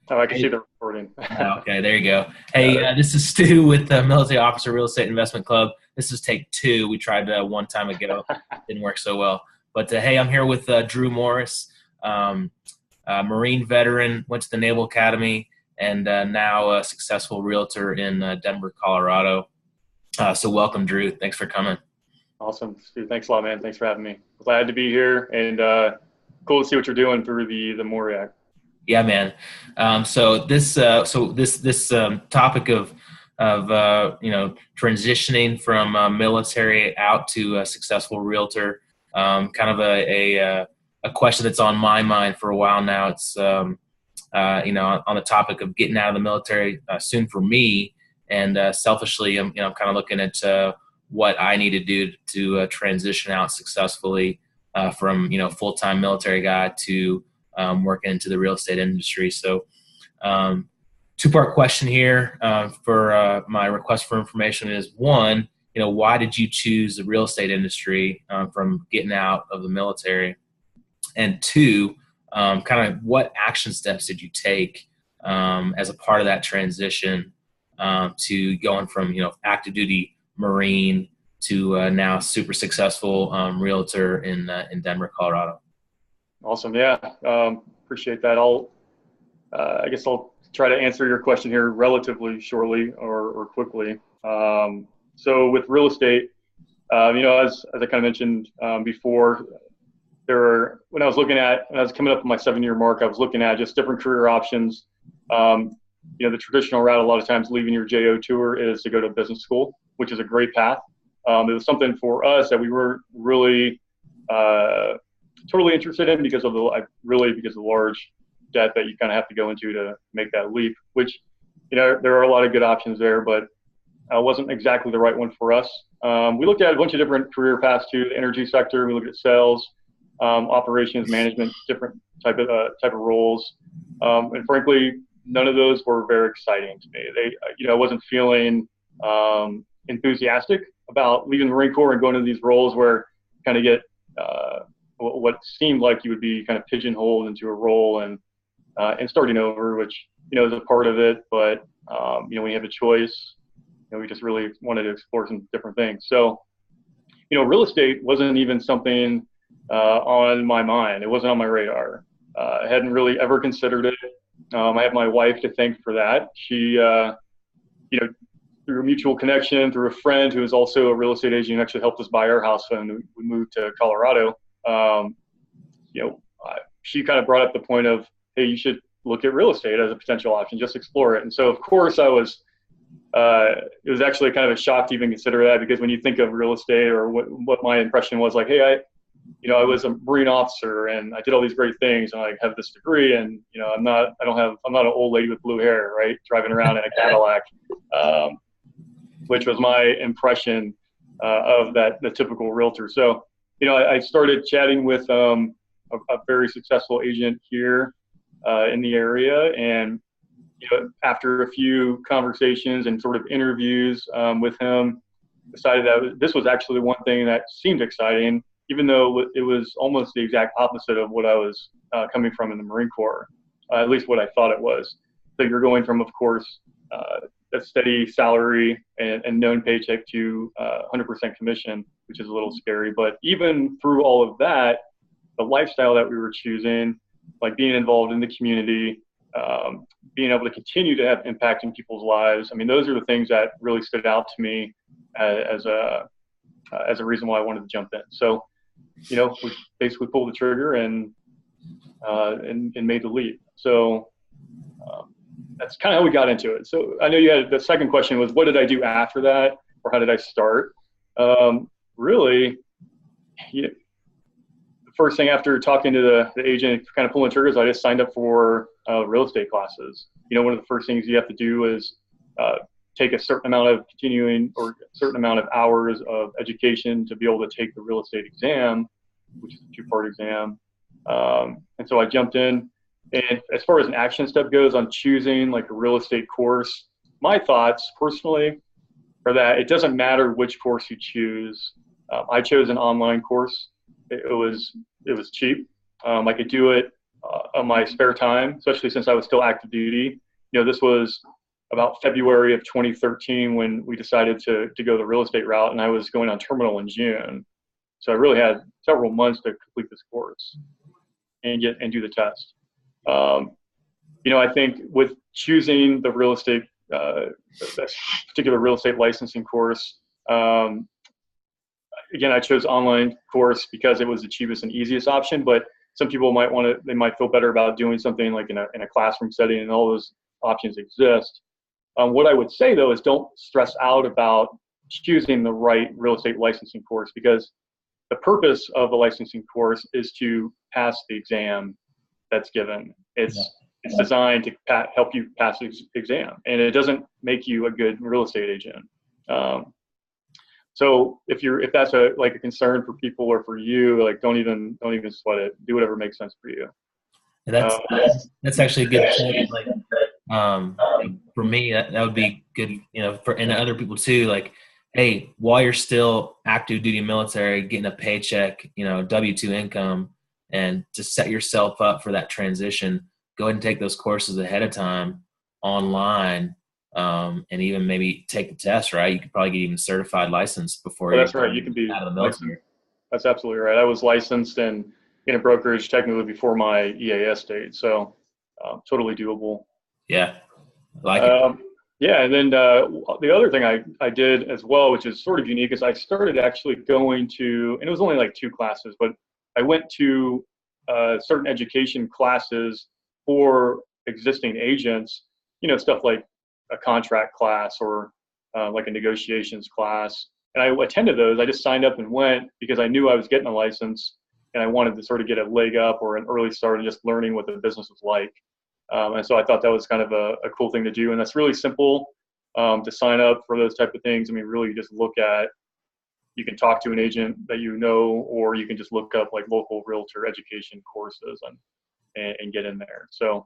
Oh, I can see Hey, the recording. okay, there you go. Got Hey, it. this is Stu with the Military Officer Real Estate Investment Club. This is take two. We tried one time ago, didn't work so well. But hey, I'm here with Drew Morris, um, Marine veteran, went to the Naval Academy, and now a successful realtor in Denver, Colorado. So welcome, Drew. Thanks for coming. Awesome. Steve, thanks a lot, man. Thanks for having me. Glad to be here and cool to see what you're doing through the Moriac. Yeah, man. So this topic of transitioning from military out to a successful realtor, kind of a question that's on my mind for a while now. It's on the topic of getting out of the military soon for me, and selfishly, I'm kind of looking at what I need to do to transition out successfully from full time military guy to working into the real estate industry. So, two-part question here for my request for information is one, why did you choose the real estate industry from getting out of the military? And two, kind of what action steps did you take as a part of that transition to going from, active duty Marine to now super successful realtor in Denver, Colorado? Awesome. Yeah. Appreciate that. I guess I'll try to answer your question here relatively shortly or quickly. So with real estate, as I kind of mentioned before, when I was coming up on my 7-year mark, I was looking at just different career options. The traditional route, a lot of times leaving your JO tour is to go to business school, which is a great path. It was something for us that we were really totally interested in because of the large debt that you kind of have to go into to make that leap, which, there are a lot of good options there, but wasn't exactly the right one for us. We looked at a bunch of different career paths too, the energy sector. We looked at sales, operations management, different type of roles. And frankly, none of those were very exciting to me. I wasn't feeling enthusiastic about leaving the Marine Corps and going into these roles where you kind of get what seemed like you would be kind of pigeonholed into a role and starting over, which, is a part of it. But, when you have a choice, we just really wanted to explore some different things. So, real estate wasn't even something on my mind. It wasn't on my radar. I hadn't really ever considered it. I have my wife to thank for that. She, through a mutual connection, through a friend who is also a real estate agent, actually helped us buy our house when we moved to Colorado. She kind of brought up the point of, hey, you should look at real estate as a potential option, just explore it. And so, of course, it was actually kind of a shock to even consider that, because when you think of real estate, or what my impression was, like, hey, I was a Marine officer and I did all these great things and I have this degree, and, I'm not an old lady with blue hair, right, driving around in a Cadillac, which was my impression of the typical realtor. So, I started chatting with a very successful agent here in the area, and after a few conversations and sort of interviews with him, decided that this was actually the one thing that seemed exciting, even though it was almost the exact opposite of what I was coming from in the Marine Corps, at least what I thought it was. So you're going from, of course, a steady salary and known paycheck to 100% commission, which is a little scary. But even through all of that, the lifestyle that we were choosing, like being involved in the community, being able to continue to have impact in people's lives, I mean, those are the things that really stood out to me as a reason why I wanted to jump in. So, we basically pulled the trigger and made the leap. So that's kind of how we got into it. So I know you had the second question was, what did I do after that, or how did I start? Really, the first thing after talking to the agent, kind of pulling triggers, I just signed up for real estate classes. One of the first things you have to do is take a certain amount of continuing or a certain amount of hours of education to be able to take the real estate exam, which is a 2-part exam. And so I jumped in. And as far as an action step goes on choosing like a real estate course, my thoughts personally are that it doesn't matter which course you choose. I chose an online course. It was cheap. I could do it on my spare time, especially since I was still active duty. This was about February of 2013 when we decided to go the real estate route, and I was going on terminal in June. So I really had several months to complete this course and do the test. I think with choosing the real estate, this particular real estate licensing course, again, I chose online course because it was the cheapest and easiest option, but some people they might feel better about doing something like in a classroom setting, and all those options exist. What I would say though is don't stress out about choosing the right real estate licensing course, because the purpose of the licensing course is to pass the exam that's given. It's designed to help you pass the exam, and it doesn't make you a good real estate agent. So if that's a concern for people or for you, like don't even sweat it. Do whatever makes sense for you. That's actually a good point. Like, for me, that would be good, and other people too. Like, hey, while you're still active duty military, getting a paycheck, W-2 income, and to set yourself up for that transition, go ahead and take those courses ahead of time online, and even maybe take the test, right? You could probably get even certified license before that's right. You can be out of the military. Licensed. That's absolutely right. I was licensed in a brokerage technically before my EAS date, so totally doable. Yeah, I like it. Yeah, and then the other thing I did as well, which is sort of unique, is I started actually going to, and it was only like 2 classes, but I went to certain education classes for existing agents, stuff like a contract class or like a negotiations class. And I attended those. I just signed up and went because I knew I was getting a license, and I wanted to sort of get a leg up or an early start in just learning what the business was like. And so I thought that was kind of a cool thing to do. And that's really simple to sign up for those type of things. I mean, really, you just you can talk to an agent that or you can just look up like local realtor education courses and get in there. So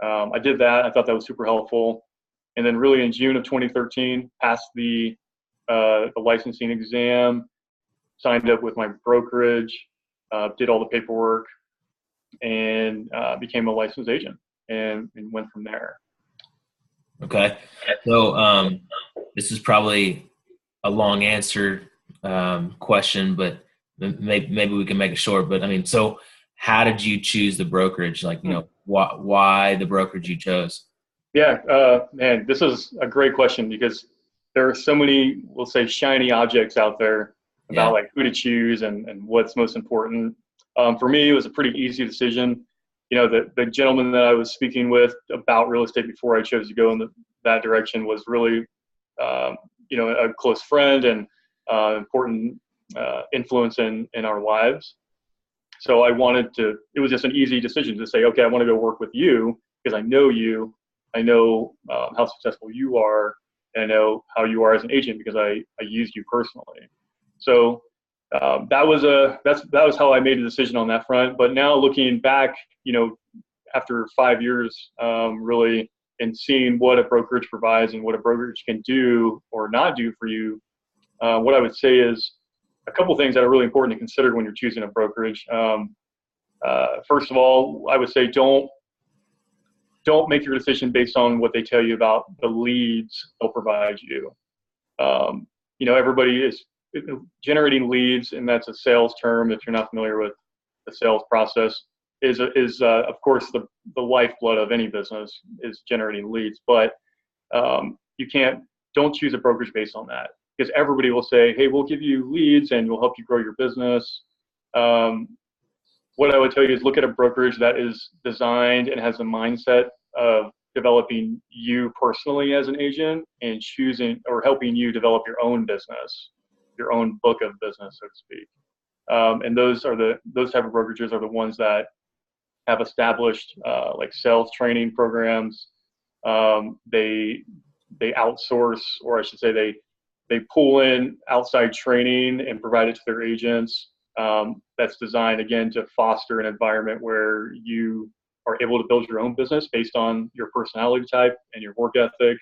I did that. I thought that was super helpful. And then really in June of 2013, passed the licensing exam, signed up with my brokerage, did all the paperwork, and became a licensed agent. And went from there. Okay. So this is probably a long answer question, but maybe we can make it short. But I mean, so how did you choose the brokerage? Like, why the brokerage you chose? Yeah, man, this is a great question because there are so many, we'll say, shiny objects out there about like who to choose and what's most important. For me, it was a pretty easy decision. The gentleman that I was speaking with about real estate before I chose to go in that direction was really, a close friend and important influence in our lives. So it was just an easy decision to say, okay, I want to go work with you because I know you, I know how successful you are, and I know how you are as an agent because I used you personally. So that was how I made a decision on that front. But now looking back, after 5 years, really, and seeing what a brokerage provides and what a brokerage can do or not do for you, what I would say is a couple things that are really important to consider when you're choosing a brokerage. First of all, I would say don't make your decision based on what they tell you about the leads they'll provide you. Everybody is generating leads, and that's a sales term. If you're not familiar with the sales process, is of course the lifeblood of any business is generating leads. But don't choose a brokerage based on that, because everybody will say, hey, we'll give you leads and we'll help you grow your business. What I would tell you is look at a brokerage that is designed and has a mindset of developing you personally as an agent and choosing or helping you develop your own business, your own book of business, so to speak. And those type of brokerages are the ones that have established like sales training programs. They outsource, or I should say they pull in outside training and provide it to their agents. That's designed, again, to foster an environment where you are able to build your own business based on your personality type and your work ethic,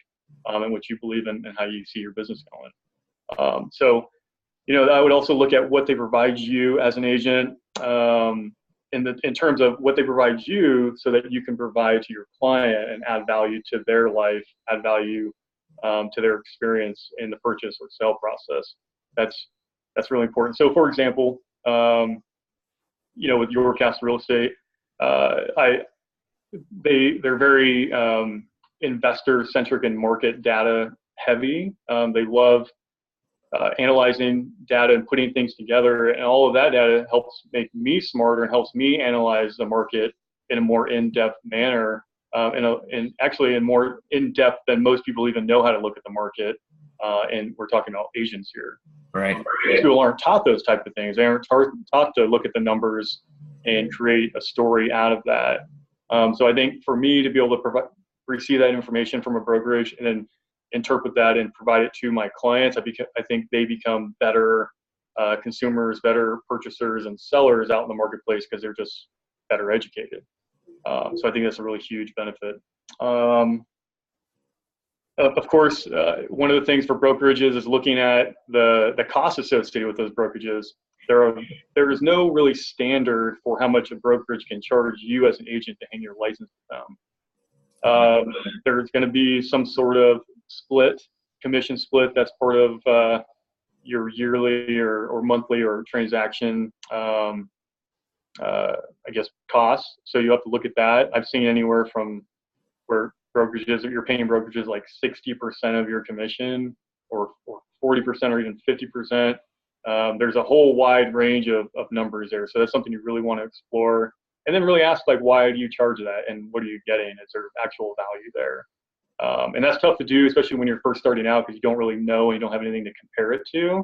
and what you believe in and how you see your business going. So I would also look at what they provide you as an agent, in terms of what they provide you, so that you can provide to your client and add value to their life, add value to their experience in the purchase or sale process. That's really important. So, for example, with Your Castle Real Estate, they're very investor centric and market data heavy. They love analyzing data and putting things together, and all of that data helps make me smarter and helps me analyze the market in a more in-depth manner, and actually in more in-depth than most people even know how to look at the market. And we're talking about agents here. Right. People aren't taught those type of things. They aren't taught to look at the numbers and create a story out of that. So I think for me to be able to receive that information from a brokerage and then interpret that and provide it to my clients, I think they become better consumers, better purchasers and sellers out in the marketplace because they're just better educated. So I think that's a really huge benefit. Of course, one of the things for brokerages is looking at the costs associated with those brokerages. There is no really standard for how much a brokerage can charge you as an agent to hang your license with them. There's going to be some sort of commission split that's part of your yearly or monthly or transaction, I guess, costs. So you have to look at that. I've seen anywhere from where you're paying brokerages like 60% of your commission or 40% or even 50%. There's a whole wide range of numbers there. So that's something you really want to explore. And then really ask, like, why do you charge that and what are you getting? Is there actual value there? And that's tough to do, especially when you're first starting out because you don't really know and you don't have anything to compare it to.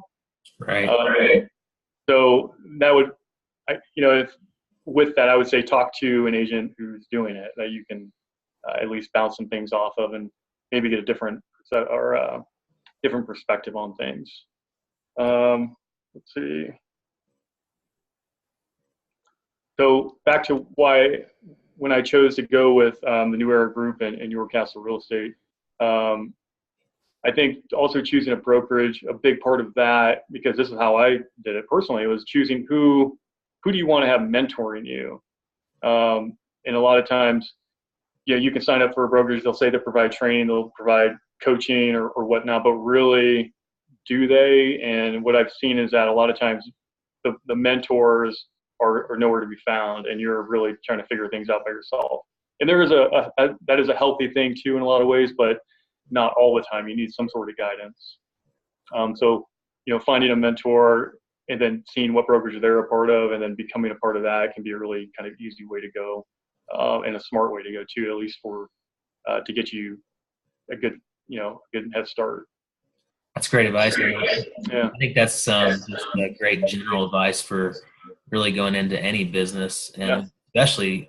Right. So that would, with that, I would say talk to an agent who's doing it, that you can at least bounce some things off of and maybe get a different perspective on things. Let's see. So back to why, when I chose to go with the New Era Group and Your Castle Real Estate, I think also choosing a brokerage, a big part of that, because this is how I did it personally, was choosing who do you want to have mentoring you. And a lot of times, you can sign up for a brokerage. They'll say they provide training, they'll provide coaching or whatnot, but really, do they? And what I've seen is that a lot of times the mentors are nowhere to be found, and you're really trying to figure things out by yourself. And there is that is a healthy thing too in a lot of ways, but not all the time. You need some sort of guidance. So finding a mentor and then seeing what brokerage they're a part of, and then becoming a part of that can be a really kind of easy way to go, and a smart way to go too, at least to get you a good head start. That's great advice, man. Yeah. I think that's just a great general advice for really going into any business, and especially,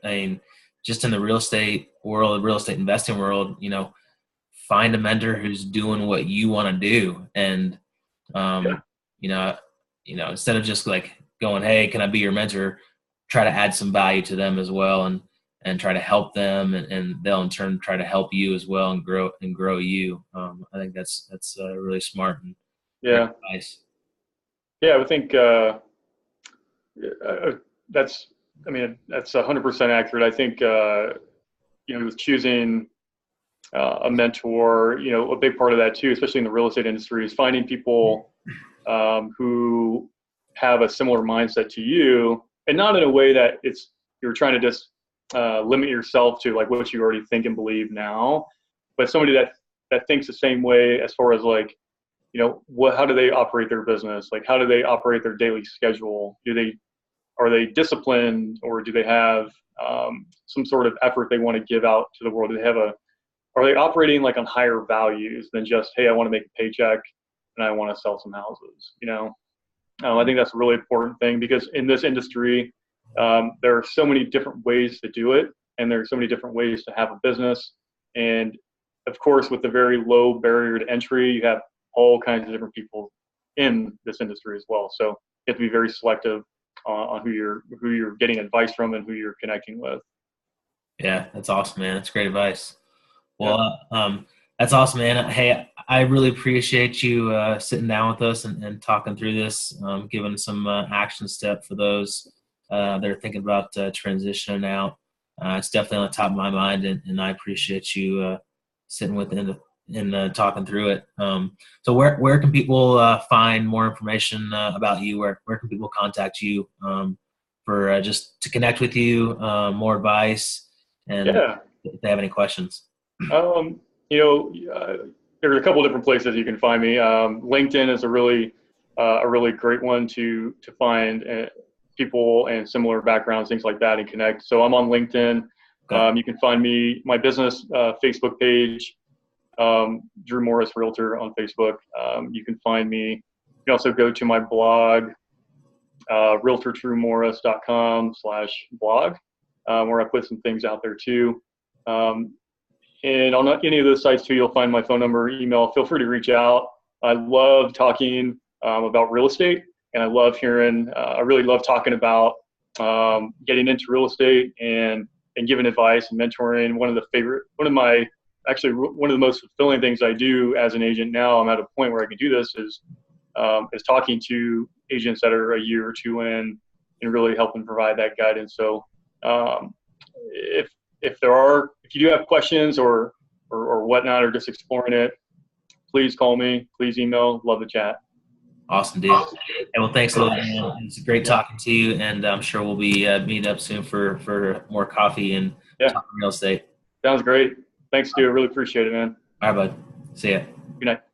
just in the real estate world, real estate investing world, find a mentor who's doing what you want to do, and instead of just like going, "Hey, can I be your mentor?" Try to add some value to them as well, and try to help them, and they'll in turn try to help you as well and grow you. I think that's really smart and great advice. Yeah, I would think that's 100% accurate. I think with choosing a mentor, a big part of that too, especially in the real estate industry, is finding people who have a similar mindset to you, and not in a way that you're trying to just limit yourself to like what you already think and believe now, but somebody that thinks the same way as far as like, how do they operate their business? Like, how do they operate their daily schedule? Are they disciplined, or do they have some sort of effort they want to give out to the world? Are they operating like on higher values than just, hey, I want to make a paycheck and I want to sell some houses? I think that's a really important thing, because in this industry, there are so many different ways to do it, and there are so many different ways to have a business. And of course, with the very low barrier to entry, you have all kinds of different people in this industry as well. So you have to be very selective on who you're getting advice from and who you're connecting with. Yeah, that's awesome, man. That's great advice. Well, that's awesome, man. Hey, I really appreciate you sitting down with us and talking through this, giving some action step for those that are thinking about transitioning out. It's definitely on the top of my mind, and I appreciate you sitting with it and talking through it. So where can people find more information about you? Where can people contact you for just to connect with you, more advice, and Yeah. if they have any questions? You know, there's a couple different places you can find me. LinkedIn is a really great one to find people and similar backgrounds, things like that, and connect. So I'm on LinkedIn. Okay. You can find my business Facebook page, Drew Morris Realtor on Facebook. You can find me. You can also go to my blog, realtordrewmorris.com/blog, where I put some things out there too. And on any of those sites too, you'll find my phone number, email. Feel free to reach out. I love talking about real estate, and I really love talking about getting into real estate and giving advice and mentoring. One of the most fulfilling things I do as an agent now, I'm at a point where I can do this, is talking to agents that are a year or two in and really helping provide that guidance. So if if you do have questions or whatnot, or just exploring it, please call me, please email. Love the chat. Awesome, dude. Hey, well, thanks a lot, man. It's great talking to you, and I'm sure we'll be meeting up soon for more coffee and Yeah, talking real estate. sounds great. Thanks, Stu. I really appreciate it, man. All right, bud. See ya. Good night.